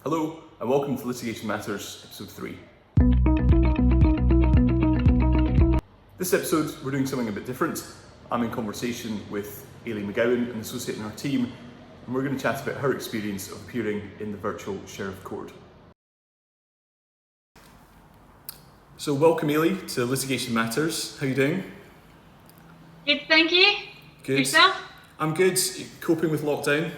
Hello and welcome to Litigation Matters episode 3. This episode we're doing something a bit different. I'm in conversation with Ailie McGowan, an associate in our team, and we're going to chat about her experience of appearing in the virtual Sheriff Court. So welcome Ailie to Litigation Matters. How are you doing? Good, thank you. Good. Yourself? I'm good. Coping with lockdown?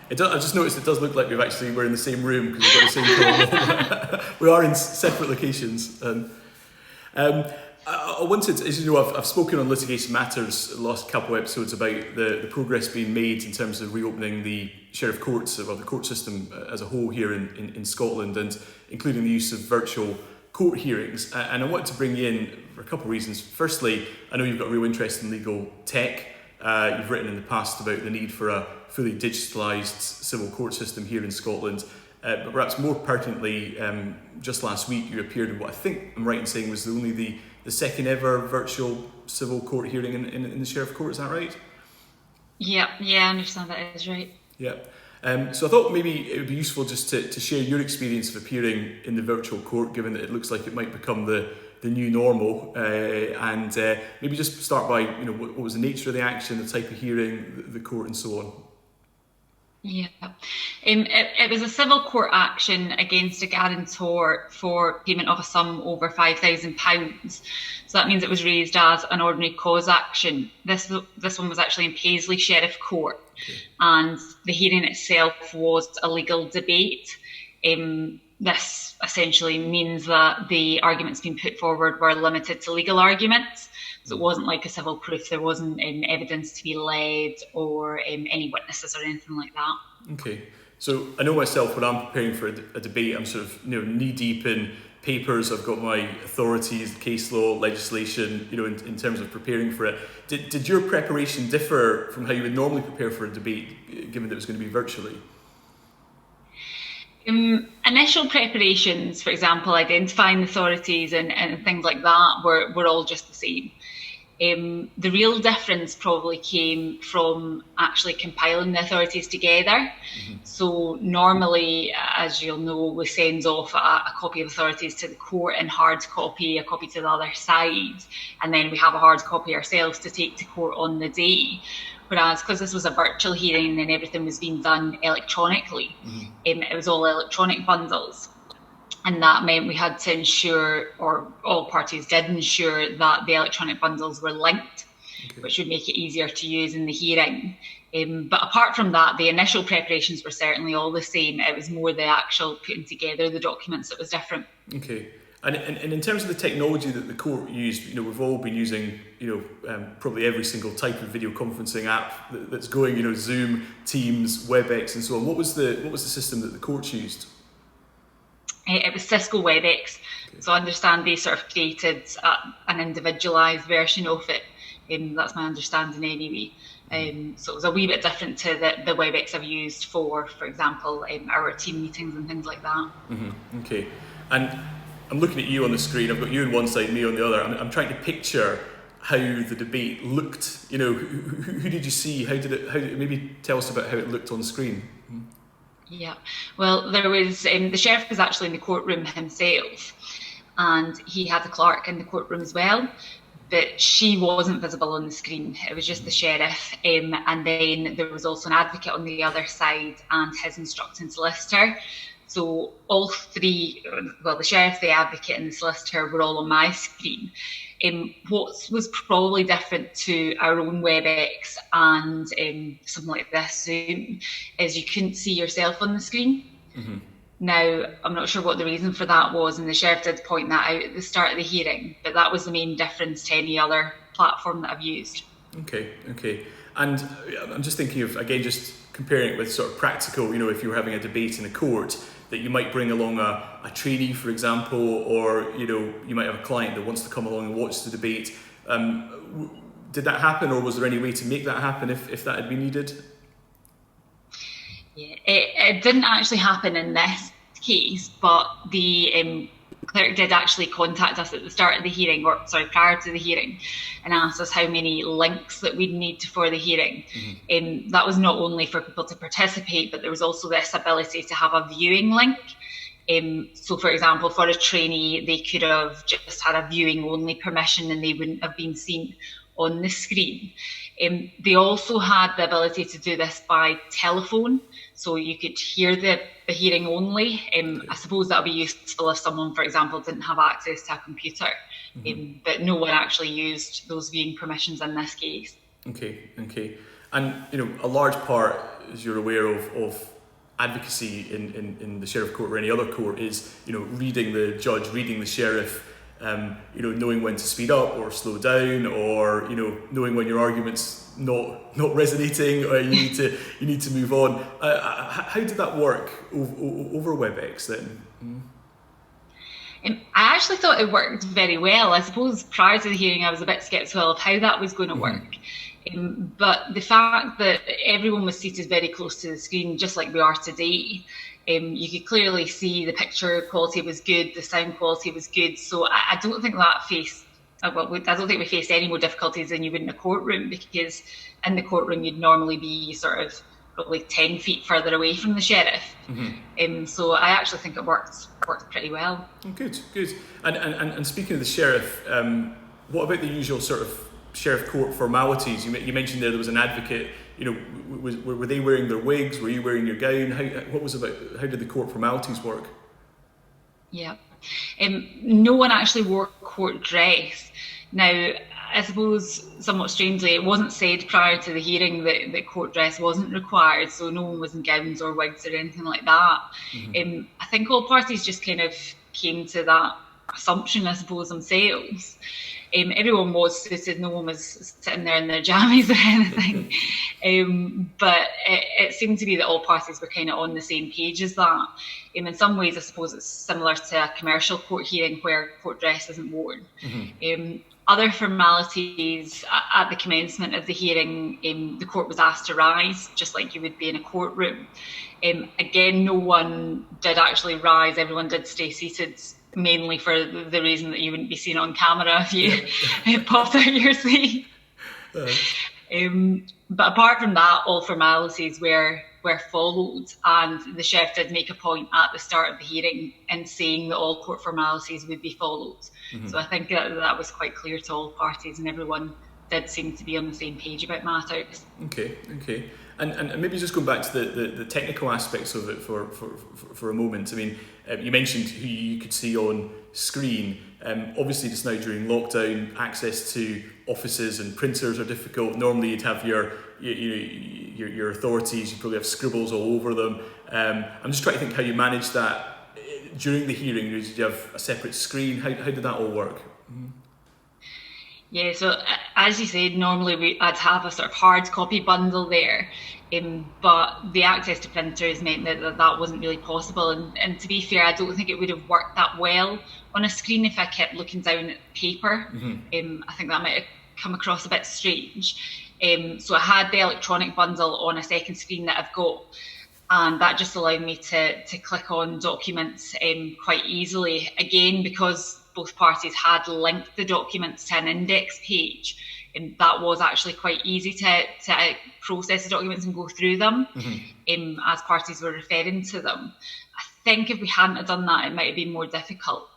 I just noticed it does look like we're in the same room because we've got the same problem. We are in separate locations. I wanted, as you know, I've spoken on Litigation Matters the last couple of episodes about the progress being made in terms of reopening the Sheriff Courts, or the court system as a whole here in Scotland, and including the use of virtual court hearings. And I wanted to bring you in for a couple of reasons. Firstly, I know you've got a real interest in legal tech. You've written in the past about the need for a fully digitalised civil court system here in Scotland. But perhaps more pertinently, just last week you appeared in what I think I'm right in saying was only the second ever virtual civil court hearing in the Sheriff Court, is that right? Yeah, I understand that is right. Yeah. So I thought maybe it would be useful just to share your experience of appearing in the virtual court, given that it looks like it might become the new normal, and maybe just start by, what was the nature of the action, the type of hearing, the court and so on. Yeah, it was a civil court action against a guarantor for payment of a sum over £5,000. So that means it was raised as an ordinary cause action. This one was actually in Paisley Sheriff Court, and the hearing itself was a legal debate. This essentially means that the arguments being put forward were limited to legal arguments. So it wasn't like a civil proof. There wasn't evidence to be led or any witnesses or anything like that. Okay. So I know myself, when I'm preparing for a debate, I'm sort of knee deep in papers. I've got my authorities, case law, legislation, in terms of preparing for it. Did your preparation differ from how you would normally prepare for a debate, given that it was going to be virtually? Initial preparations, for example, identifying authorities and things like that were all just the same. The real difference probably came from actually compiling the authorities together. Mm-hmm. So normally, as you'll know, we send off a copy of authorities to the court in hard copy, a copy to the other side, and then we have a hard copy ourselves to take to court on the day. Whereas, because this was a virtual hearing and everything was being done electronically, mm-hmm. It was all electronic bundles. And that meant we had to ensure, or all parties did ensure, that the electronic bundles were linked, which would make it easier to use in the hearing. But apart from that, the initial preparations were certainly all the same. It was more the actual putting together the documents that was different. Okay. And in terms of the technology that the court used, we've all been using, probably every single type of video conferencing app that's going, Zoom, Teams, WebEx, and so on. What was the system that the courts used? It was Cisco WebEx. Okay. So I understand they sort of created an individualised version of it. That's my understanding anyway. So it was a wee bit different to the WebEx I've used for example, our team meetings and things like that. Mm-hmm. Okay. And I'm looking at you on the screen. I've got you on one side, me on the other. I'm trying to picture how the debate looked. Who did you see? How did it? Maybe tell us about how it looked on screen. Yeah, well, there was the sheriff was actually in the courtroom himself, and he had the clerk in the courtroom as well, but she wasn't visible on the screen. It was just the sheriff, and then there was also an advocate on the other side and his instructing solicitor. So all three, the sheriff, the advocate and the solicitor were all on my screen. What was probably different to our own WebEx and something like this Zoom is you couldn't see yourself on the screen. Mm-hmm. Now, I'm not sure what the reason for that was, and the sheriff did point that out at the start of the hearing, but that was the main difference to any other platform that I've used. Okay. And I'm just thinking of, again, just comparing it with sort of practical, if you were having a debate in a court, that you might bring along a trainee, for example, or, you might have a client that wants to come along and watch the debate. Did that happen, or was there any way to make that happen if that had been needed? Yeah, it didn't actually happen in this case, but the clerk did actually contact us at the start of the hearing, or sorry, prior to the hearing, and asked us how many links that we'd need for the hearing. That was not only for people to participate, but there was also this ability to have a viewing link. So, for example, for a trainee, they could have just had a viewing only permission and they wouldn't have been seen on the screen. They also had the ability to do this by telephone, so you could hear the hearing only. I suppose that would be useful if someone, for example, didn't have access to a computer, but no one actually used those viewing permissions in this case. Okay. And, a large part, as you're aware of advocacy in the sheriff court or any other court is, reading the judge, reading the sheriff, knowing when to speed up or slow down, or knowing when your argument's not resonating, or you need to move on. How did that work over WebEx then? I actually thought it worked very well. I suppose prior to the hearing I was a bit sceptical of how that was going to work. But the fact that everyone was seated very close to the screen, just like we are today, you could clearly see the picture quality was good, the sound quality was good. So I don't think that I don't think we faced any more difficulties than you would in a courtroom, because in the courtroom you'd normally be sort of probably 10 feet further away from the sheriff. So I actually think it worked pretty well. Good. And speaking of the sheriff, what about the usual sort of sheriff court formalities? You mentioned there was an advocate. Were they wearing their wigs? Were you wearing your gown? How did the court formalities work? Yeah, no one actually wore court dress. Now, I suppose somewhat strangely, it wasn't said prior to the hearing that court dress wasn't required, so no one was in gowns or wigs or anything like that. I think all parties just kind of came to that assumption, I suppose, themselves. Everyone was suited, no one was sitting there in their jammies or anything. But it seemed to be that all parties were kind of on the same page as that. In some ways, I suppose it's similar to a commercial court hearing where court dress isn't worn. Other formalities, at the commencement of the hearing, the court was asked to rise, just like you would be in a courtroom. Again, no one did actually rise, everyone did stay seated, mainly for the reason that you wouldn't be seen on camera if you popped out your seat. But apart from that, all formalities were followed, and the sheriff did make a point at the start of the hearing in saying that all court formalities would be followed. So I think that was quite clear to all parties, and everyone did seem to be on the same page about matters. Okay. And maybe just going back to the technical aspects of it for a moment. I mean, you mentioned who you could see on screen. Obviously, just now during lockdown, access to offices and printers are difficult. Normally, you'd have your authorities. You probably have scribbles all over them. I'm just trying to think how you managed that during the hearing. Did you have a separate screen? How did that all work? Yeah, so as you said, normally I'd have a sort of hard copy bundle there, but the access to printers meant that wasn't really possible. And to be fair, I don't think it would have worked that well on a screen if I kept looking down at paper. I think that might have come across a bit strange. So I had the electronic bundle on a second screen that I've got, and that just allowed me to click on documents quite easily. Again, because both parties had linked the documents to an index page, and that was actually quite easy to process the documents and go through them as parties were referring to them. I think if we hadn't have done that, it might have been more difficult,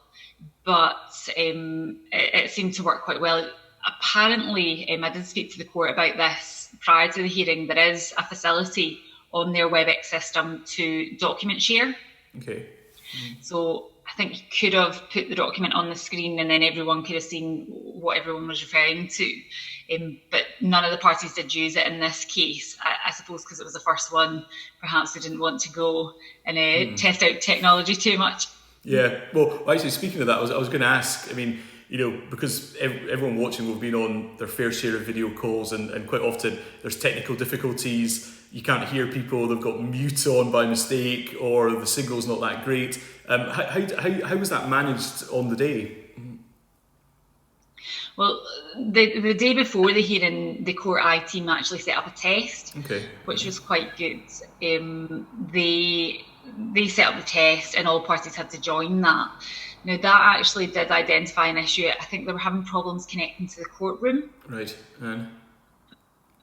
but it seemed to work quite well. Apparently, I did speak to the court about this prior to the hearing. There is a facility on their WebEx system to document share. So I think you could have put the document on the screen and then everyone could have seen what everyone was referring to. But none of the parties did use it in this case. I suppose because it was the first one, perhaps they didn't want to go and test out technology too much. Yeah, well, actually, speaking of that, I was going to ask, I mean, because everyone watching will have been on their fair share of video calls, and quite often there's technical difficulties. You can't hear people, they've got mute on by mistake, or the signal's not that great. How was that managed on the day? Well, the day before the hearing, the court I team actually set up a test, which was quite good. They set up the test and all parties had to join that. Now that actually did identify an issue. I think they were having problems connecting to the courtroom. Right.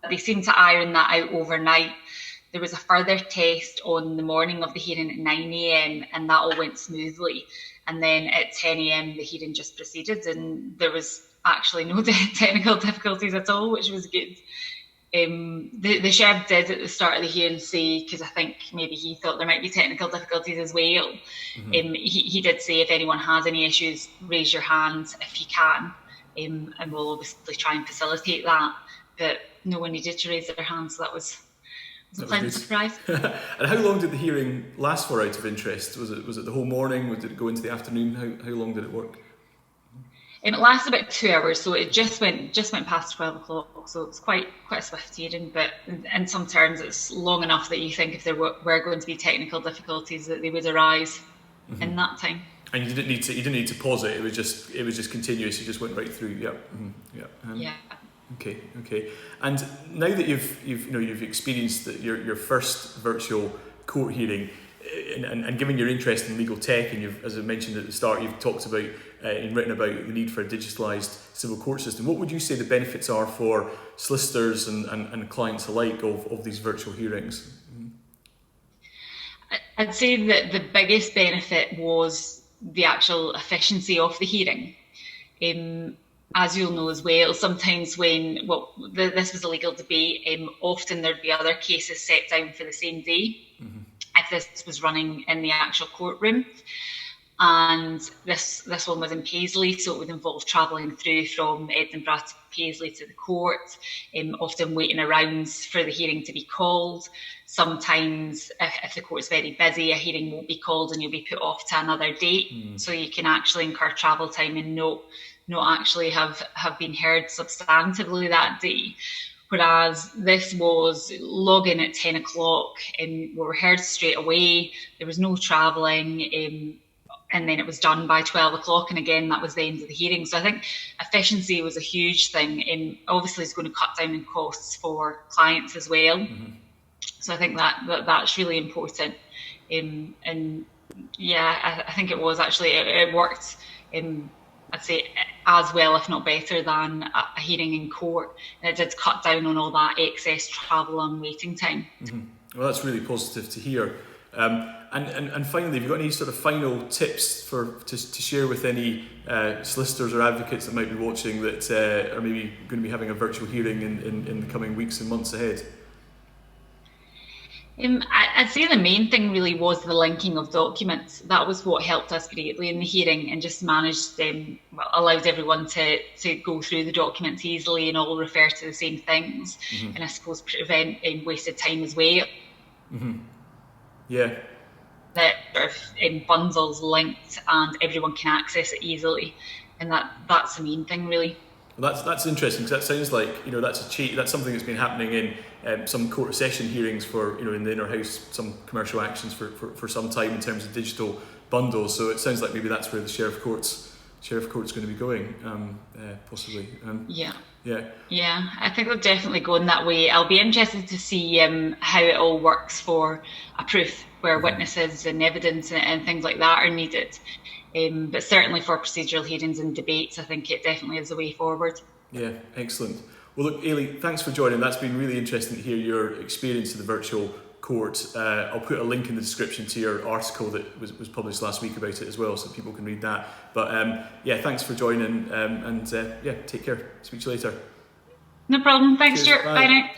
They seemed to iron that out overnight. There was a further test on the morning of the hearing at 9 a.m. and that all went smoothly. And then at 10 a.m. the hearing just proceeded, and there was actually no technical difficulties at all, which was good. The sheriff did at the start of the hearing say, because I think maybe he thought there might be technical difficulties as well, he did say, if anyone has any issues, raise your hand if you can, and we'll obviously try and facilitate that. But no one needed to raise their hands, so that was a pleasant surprise. And how long did the hearing last for, out of interest? Was it the whole morning? Did it go into the afternoon? How long did it work? It lasted about 2 hours, so it just went past 12 o'clock. So it's quite a swift hearing, but in some terms, it's long enough that you think if there were going to be technical difficulties, that they would arise in that time. And you didn't need to pause it. It was just continuous. You just went right through. Yeah. Okay. And now that you've experienced your first virtual court hearing, and given your interest in legal tech, and you've, as I mentioned at the start, you've talked about and written about the need for a digitalised civil court system. What would you say the benefits are for solicitors and clients alike of these virtual hearings? I'd say that the biggest benefit was the actual efficiency of the hearing. As you'll know as well, sometimes this was a legal debate, often there'd be other cases set down for the same day. If this was running in the actual courtroom, and this one was in Paisley, so it would involve travelling through from Edinburgh to Paisley to the court, often waiting around for the hearing to be called. Sometimes if the court's very busy, a hearing won't be called and you'll be put off to another date, so you can actually incur travel time and not actually have been heard substantively that day. Whereas this was log in at 10 o'clock and we were heard straight away. There was no travelling, and then it was done by 12 o'clock. And again, that was the end of the hearing. So I think efficiency was a huge thing. Obviously, it's going to cut down on costs for clients as well. So I think that's really important. And yeah, I think it was actually, it worked. I'd say as well, if not better, than a hearing in court. And it did cut down on all that excess travel and waiting time. Well, that's really positive to hear. And finally, have you got any sort of final tips to share with any solicitors or advocates that might be watching that are maybe going to be having a virtual hearing in the coming weeks and months ahead? I'd say the main thing really was the linking of documents. That was what helped us greatly in the hearing, and just allowed everyone to go through the documents easily and all refer to the same things, and I suppose prevent wasted time as well. Yeah. That sort of in bundles linked and everyone can access it easily, and that's the main thing really. Well, that's interesting, because that sounds like that's something that's been happening in some court of session hearings for in the inner house, some commercial actions for some time in terms of digital bundles. So it sounds like maybe that's where the sheriff court's going to be going, possibly. Yeah, I think they're definitely going that way. I'll be interested to see how it all works for a proof where witnesses and evidence and things like that are needed. But certainly for procedural hearings and debates, I think it definitely is the way forward. Yeah, excellent. Well, look, Ailie, thanks for joining. That's been really interesting to hear your experience of the virtual court. I'll put a link in the description to your article that was published last week about it as well, so people can read that. But thanks for joining, and take care. Speak to you later. No problem. Thanks, Cheers. Stuart. Bye now.